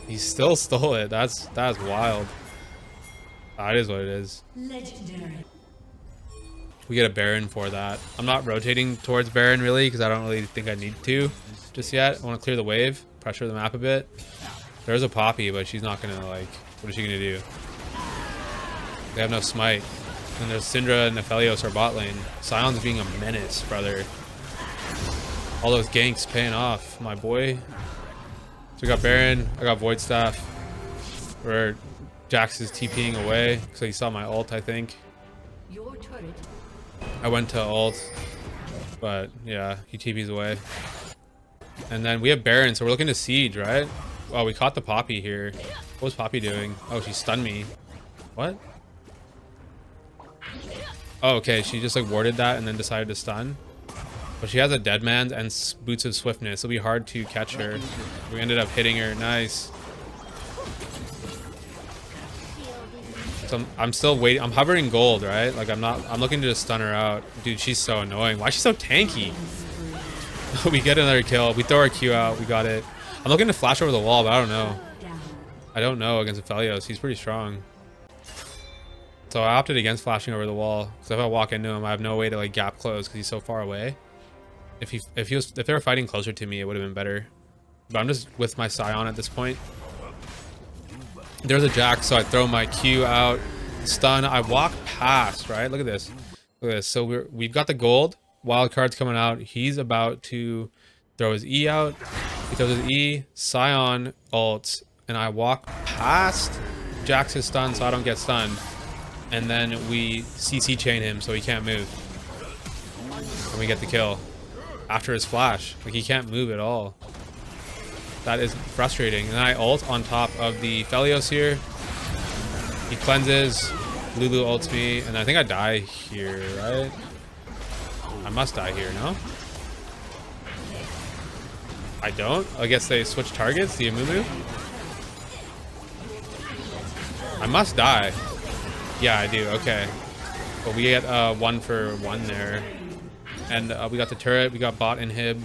He still stole it. That's wild. That is what it is. Legendary. We get a Baron for that. I'm not rotating towards Baron really because I don't really think I need to just yet. I want to clear the wave, pressure the map a bit. There's a Poppy, but she's not gonna like. What is she gonna do? They have no smite. And there's Syndra and Nephelios are bot lane. Sion's being a menace, brother. All those ganks paying off, my boy. So we got Baron. I got Void Staff. Where Jax is TPing away because he saw my ult, I think. I went to ult, but yeah, he TPs away. And then we have Baron, so we're looking to siege, right? Oh, we caught the Poppy here. What was Poppy doing? Oh, she stunned me. What? Oh, okay, she just like warded that and then decided to stun. But she has a dead man and boots of swiftness. It'll be hard to catch her. We ended up hitting her. Nice. So I'm still waiting. I'm hovering gold, right? Like I'm looking to just stun her out. Dude, she's so annoying. Why is she so tanky? We get another kill. We throw our Q out. We got it. I'm looking to flash over the wall, but I don't know. I don't know against Nephelios. He's pretty strong. So I opted against flashing over the wall because if I walk into him, I have no way to like gap close because he's so far away. If they were fighting closer to me, it would have been better. But I'm just with my Sion at this point. There's a Jax, so I throw my Q out, stun. I walk past, right? Look at this. Look at this. So we've got the gold. Wild card's coming out. He's about to throw his E out. He throws his E. Sion ults, and I walk past Jax's stun, so I don't get stunned. And then we CC chain him, so he can't move. And we get the kill after his flash. Like he can't move at all. That is frustrating. And then I ult on top of the Nephelios here. He cleanses. Lulu ults me, and I think I die here, right? I must die here, no? I don't? I guess they switch targets, the Amumu. I must die. Yeah, I do. Okay. But we get 1 for 1 there. And we got the turret. We got bot inhib.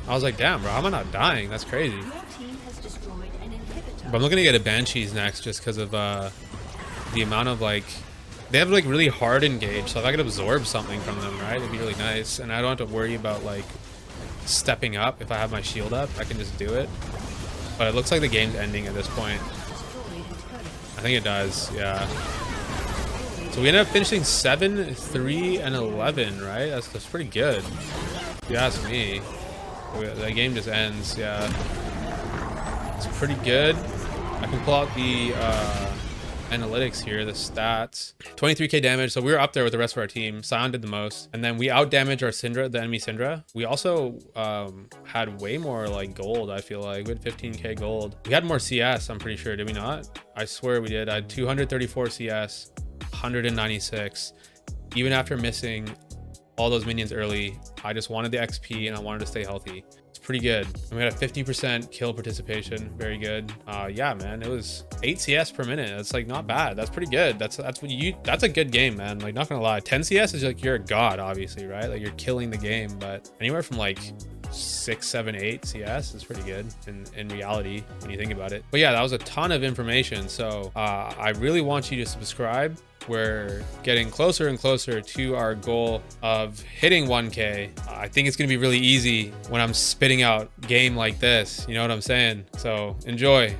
I was like, damn, bro, how am I not dying? That's crazy. But I'm looking to get a Banshees next just because of the amount of like... They have like really hard engage. So if I could absorb something from them, right? It'd be really nice. And I don't have to worry about like stepping up. If I have my shield up, I can just do it. But it looks like the game's ending at this point. I think it does, yeah. So we ended up finishing 7, 3, and 11, right? That's pretty good, if you ask me. The game just ends, yeah. It's pretty good. I can pull out the analytics here, the stats. 23k damage, so we were up there with the rest of our team. Sion did the most. And then we out-damaged our Syndra, the enemy Syndra. We also had way more like gold, I feel like. We had 15k gold. We had more CS, I'm pretty sure, did we not? I swear we did. I had 234 CS, 196. Even after missing all those minions early, I just wanted the XP and I wanted to stay healthy. It's pretty good. And we had a 50% kill participation. Very good. Yeah, man, it was 8 CS per minute. That's like not bad. That's pretty good. That's a good game, man. Like, not gonna lie, 10 CS is like you're a god, obviously, right? Like you're killing the game. But anywhere from like 6, 7, 8 CS is pretty good in reality when you think about it. But yeah, that was a ton of information. So I really want you to subscribe. We're getting closer and closer to our goal of hitting 1k. I think it's gonna be really easy when I'm spitting out game like this, you know what I'm saying? So enjoy.